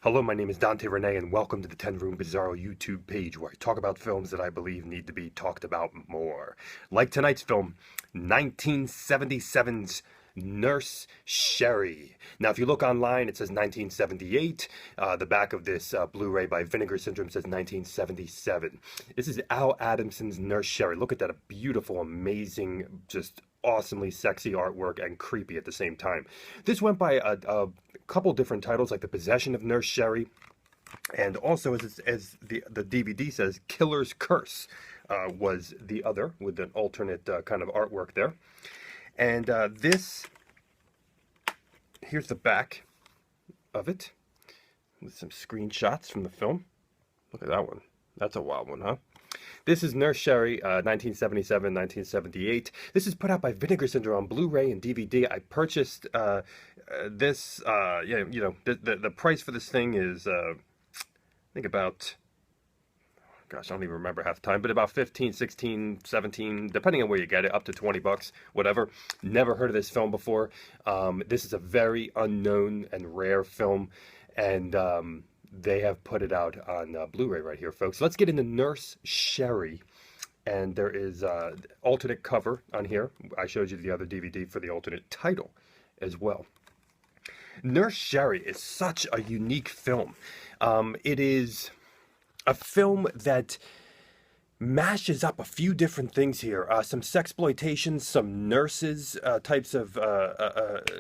Hello, my name is Dante Renee, and welcome to the 10 Room Bizarro YouTube page where I talk about films that I believe need to be talked about more. Like tonight's film, 1977's Nurse Sherry. Now, if you look online, it says 1978. The back of this Blu-ray by Vinegar Syndrome says 1977. This is Al Adamson's Nurse Sherry. Look at that, a beautiful, amazing, just awesomely sexy artwork and creepy at the same time. This went by a couple different titles, like The Possession of Nurse Sherry, and also, as the DVD says, Killer's Curse was the other, with an alternate kind of artwork there. And here's the back of it, with some screenshots from the film. Look at that one. That's a wild one, huh? This is Nurse Sherry, 1977, 1978. This is put out by Vinegar Syndrome on Blu-ray and DVD. I purchased this, the price for this thing is, I think about, gosh, I don't even remember half the time, but about 15, 16, 17, depending on where you get it, up to 20 bucks, whatever. Never heard of this film before. This is a very unknown and rare film, and they have put it out on Blu-ray right here, folks. Let's get into Nurse Sherry. And there is alternate cover on here. I showed you the other DVD for the alternate title as well. Nurse Sherry is such a unique film. It is a film that mashes up a few different things here. Some sexploitation, some nurses types of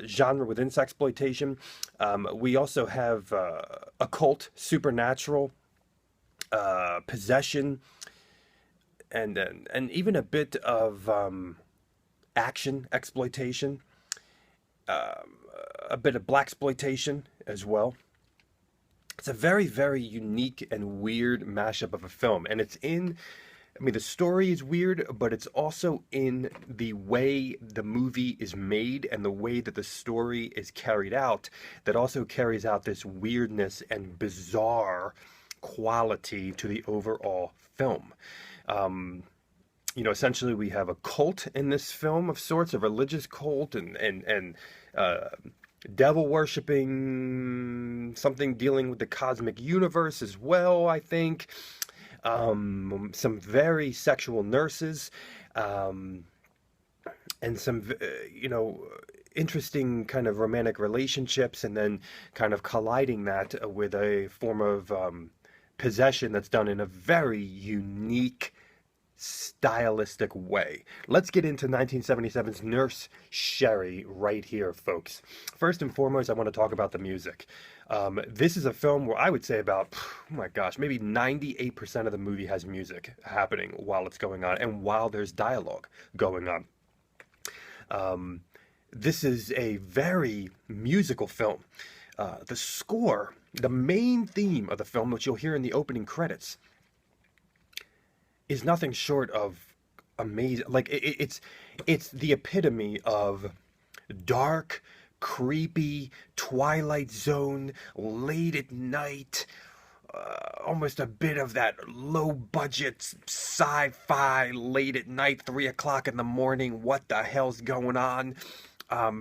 genre within sexploitation. We also have occult, supernatural, possession, and even a bit of action exploitation, a bit of blaxploitation as well. It's a very, very unique and weird mashup of a film, and it's in, I mean, the story is weird, but it's also in the way the movie is made and the way that the story is carried out that also carries out this weirdness and bizarre quality to the overall film. Essentially we have a cult in this film of sorts, a religious cult, and devil worshipping, something dealing with the cosmic universe as well, I think. Some very sexual nurses, and some, interesting kind of romantic relationships, and then kind of colliding that with a form of possession that's done in a very unique, stylistic way. Let's get into 1977's Nurse Sherry right here, folks. First and foremost, I want to talk about the music. This is a film where I would say about, oh my gosh, maybe 98% of the movie has music happening while it's going on and while there's dialogue going on. This is a very musical film. The score, the main theme of the film, which you'll hear in the opening credits, is nothing short of amazing. Like it's the epitome of dark, creepy, Twilight Zone, late at night, almost a bit of that low budget sci-fi, late at night, 3 o'clock in the morning, what the hell's going on?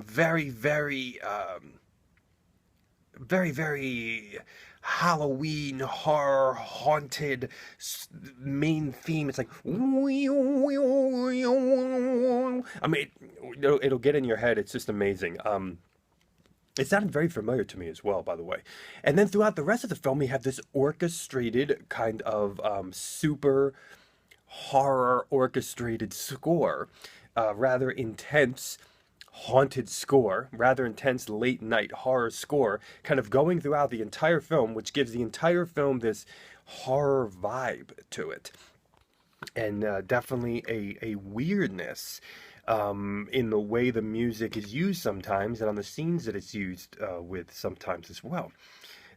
Very, very, very, very Halloween horror haunted main theme. It's like, I mean, it'll get in your head. It's just amazing. It sounded very familiar to me as well, by the way. And then throughout the rest of the film, we have this orchestrated kind of super horror orchestrated score, rather intense haunted score, rather intense late night horror score, kind of going throughout the entire film, which gives the entire film this horror vibe to it. And definitely a weirdness in the way the music is used sometimes and on the scenes that it's used with sometimes as well.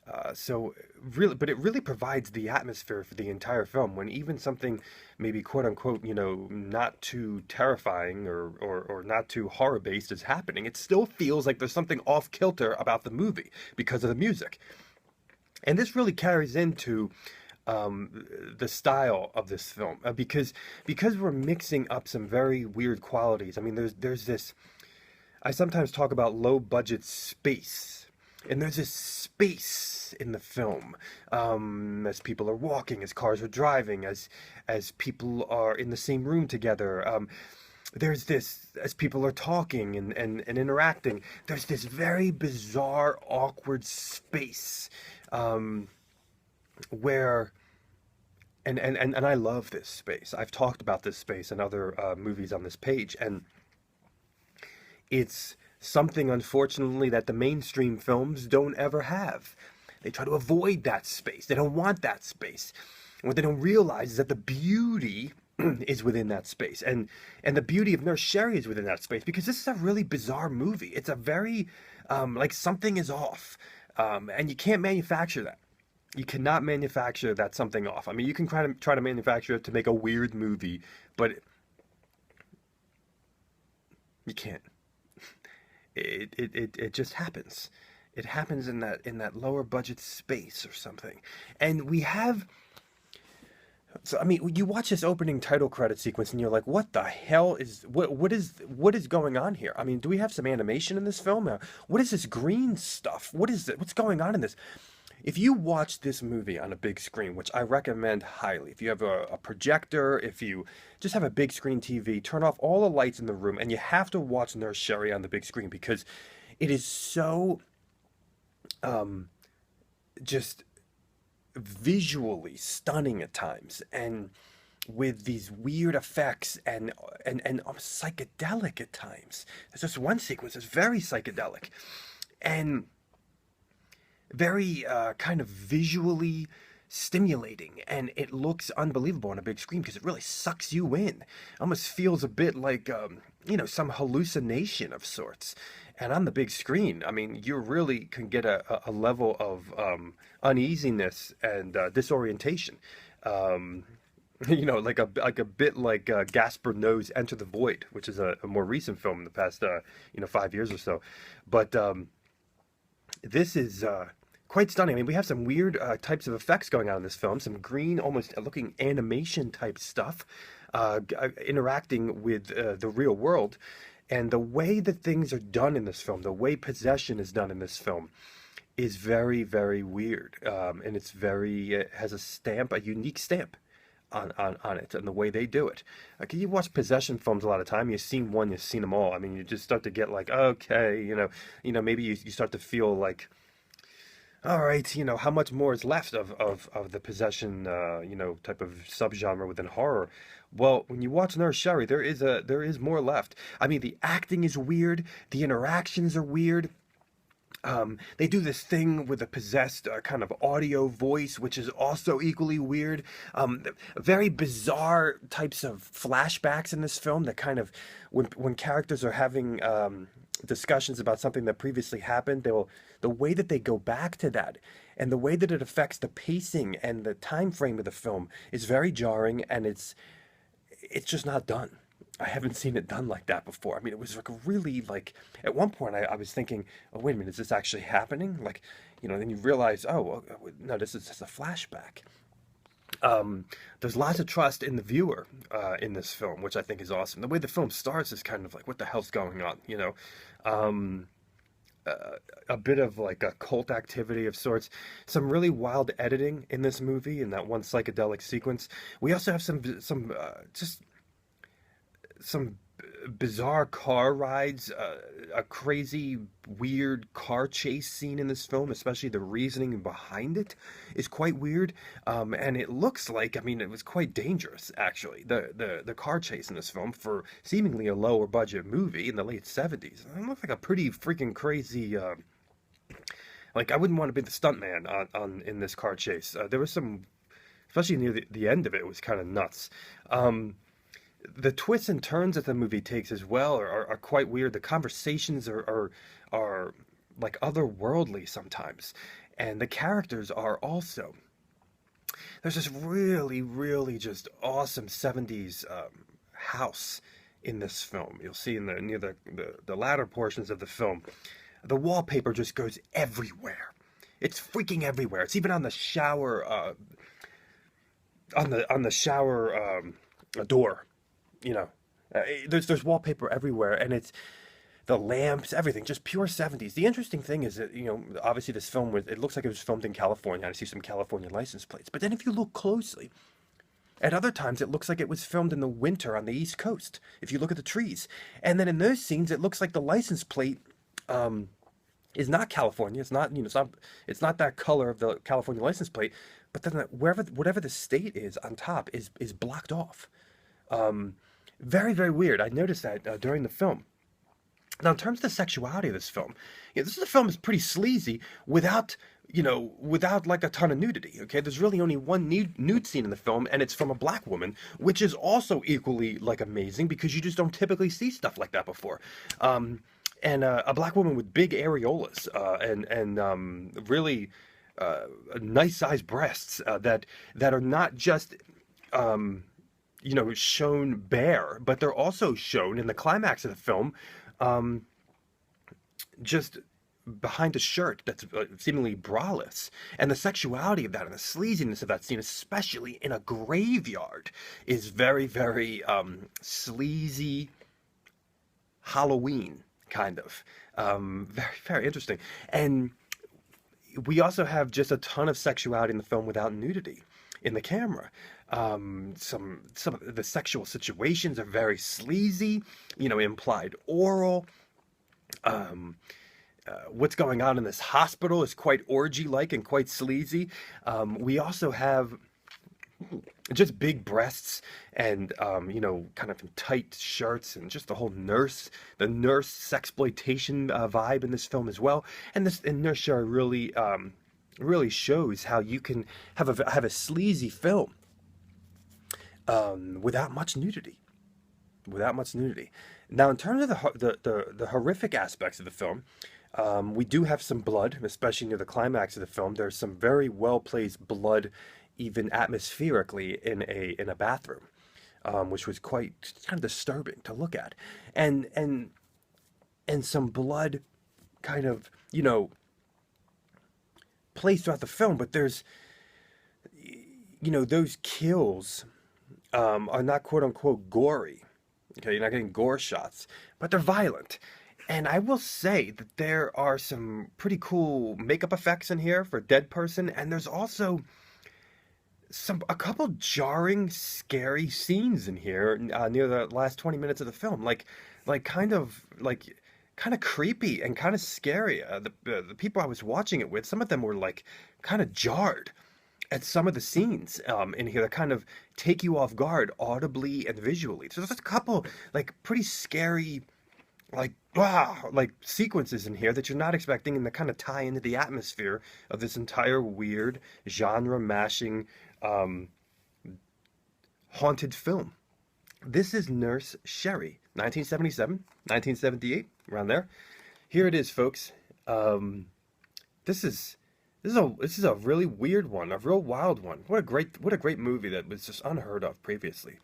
But it really provides the atmosphere for the entire film, when even something maybe quote unquote, not too terrifying or not too horror based is happening. It still feels like there's something off kilter about the movie because of the music. And this really carries into the style of this film, because we're mixing up some very weird qualities. I mean, there's this, I sometimes talk about low budget space And there's this space in the film, as people are walking, as cars are driving, as people are in the same room together. There's this, as people are talking and interacting, there's this very bizarre, awkward space, where, and I love this space. I've talked about this space in other movies on this page, and it's something, unfortunately, that the mainstream films don't ever have. They try to avoid that space. They don't want that space. And what they don't realize is that the beauty is within that space. And the beauty of Nurse Sherry is within that space, because this is a really bizarre movie. It's a very, like, something is off. And you can't manufacture that. You cannot manufacture that something off. I mean, you can try to manufacture it to make a weird movie, but you can't. It just happens. It happens in that lower budget space or something. And we have, so I mean, you watch this opening title credit sequence and you're like, what the hell is what is going on here? I mean, do we have some animation in this film? What is this green stuff? What is it? What's going on in this? If you watch this movie on a big screen, which I recommend highly, if you have a projector, if you just have a big screen TV, turn off all the lights in the room, and you have to watch Nurse Sherry on the big screen, because it is so just visually stunning at times, and with these weird effects and psychedelic at times. There's just one sequence that's very psychedelic and very kind of visually stimulating, and it looks unbelievable on a big screen because it really sucks you in. Almost feels a bit like some hallucination of sorts. And on the big screen, I mean, you really can get a level of uneasiness and disorientation. Like a bit like Gaspar Noé's Enter the Void, which is a more recent film in the past 5 years or so. But this is quite stunning. I mean, we have some weird types of effects going on in this film, some green, almost looking animation type stuff, interacting with the real world. And the way that things are done in this film, the way possession is done in this film, is very, very weird. And it's it has a unique stamp on it, and the way they do it. Like, you watch possession films a lot of time, you've seen one, you've seen them all. I mean, you just start to get like, okay, maybe you start to feel like, all right, how much more is left of the possession, type of subgenre within horror? Well, when you watch Nurse Sherry, there is more left. I mean, the acting is weird, the interactions are weird. They do this thing with a possessed kind of audio voice, which is also equally weird. Very bizarre types of flashbacks in this film that kind of, when characters are having discussions about something that previously happened, the way that they go back to that and the way that it affects the pacing and the time frame of the film is very jarring, and it's just not done. I haven't seen it done like that before. I mean, it was like really, like, at one point I was thinking, oh, wait a minute, is this actually happening? Like, then you realize, oh, no, this is just a flashback. There's lots of trust in the viewer in this film, which I think is awesome. The way the film starts is kind of like, what the hell's going on, a bit of like a cult activity of sorts. Some really wild editing in this movie, in that one psychedelic sequence. We also have some bizarre car rides, a crazy, weird car chase scene in this film, especially the reasoning behind it is quite weird. And it looks like, I mean, it was quite dangerous, actually, the car chase in this film, for seemingly a lower budget movie in the late 70s. It looked like a pretty freaking crazy, like, I wouldn't want to be the stuntman in this car chase. There was some, especially near the end of it, was kind of nuts. The twists and turns that the movie takes as well are quite weird. The conversations are like otherworldly sometimes, and the characters are also. There's this really, really just awesome 70s house in this film. You'll see near the latter portions of the film, the wallpaper just goes everywhere. It's freaking everywhere. It's even on the shower on the shower door. There's wallpaper everywhere, and the lamps, everything, just pure 70s. The interesting thing is that, obviously this film was, it looks like it was filmed in California. I see some California license plates. But then if you look closely, at other times it looks like it was filmed in the winter on the East Coast, if you look at the trees. And then in those scenes, it looks like the license plate is not California. It's not, it's not that color of the California license plate. But then whatever the state is on top is blocked off. Very, very weird. I noticed that during the film. Now, in terms of the sexuality of this film, this is a film that's pretty sleazy without like a ton of nudity. Okay, there's really only one nude scene in the film, and it's from a black woman, which is also equally like amazing because you just don't typically see stuff like that before. And a black woman with big areolas and really nice sized breasts that are not just shown bare, but they're also shown in the climax of the film, just behind a shirt that's seemingly braless. And the sexuality of that and the sleaziness of that scene, especially in a graveyard, is very, very sleazy Halloween kind of. Very, very interesting. And we also have just a ton of sexuality in the film without nudity in the camera. Some of the sexual situations are very sleazy, implied oral. What's going on in this hospital is quite orgy-like and quite sleazy. We also have just big breasts and, kind of tight shirts and just the whole nurse sexploitation vibe in this film as well. And Nurse Sherri really shows how you can have a sleazy film without much nudity. Now, in terms of the horrific aspects of the film, we do have some blood, especially near the climax of the film. There's some very well placed blood, even atmospherically, in a bathroom, which was quite kind of disturbing to look at, and some blood, kind of placed throughout the film. But there's those kills are not quote unquote gory. Okay, you're not getting gore shots, but they're violent. And I will say that there are some pretty cool makeup effects in here for a dead person, and there's also a couple jarring, scary scenes in here near the last 20 minutes of the film, like kind of creepy and kind of scary. The people I was watching it with, some of them were like kind of jarred at some of the scenes in here that kind of take you off guard audibly and visually. So there's a couple like pretty scary, like sequences in here that you're not expecting, and that kind of tie into the atmosphere of this entire weird genre mashing haunted film. This is Nurse Sherri, 1977, 1978, around there. Here it is, folks. This is a really weird one, a real wild one. What a great movie that was just unheard of previously.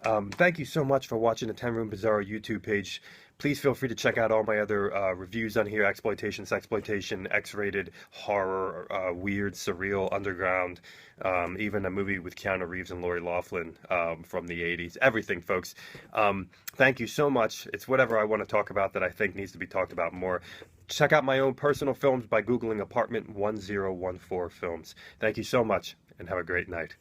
Thank you so much for watching the 10 Room Bizarro YouTube page. Please feel free to check out all my other reviews on here: exploitation, sexploitation, X-rated, horror, weird, surreal, underground, even a movie with Keanu Reeves and Lori Loughlin from the 80s. Everything, folks. Thank you so much. It's whatever I want to talk about that I think needs to be talked about more. Check out my own personal films by Googling Apartment 1014 Films. Thank you so much, and have a great night.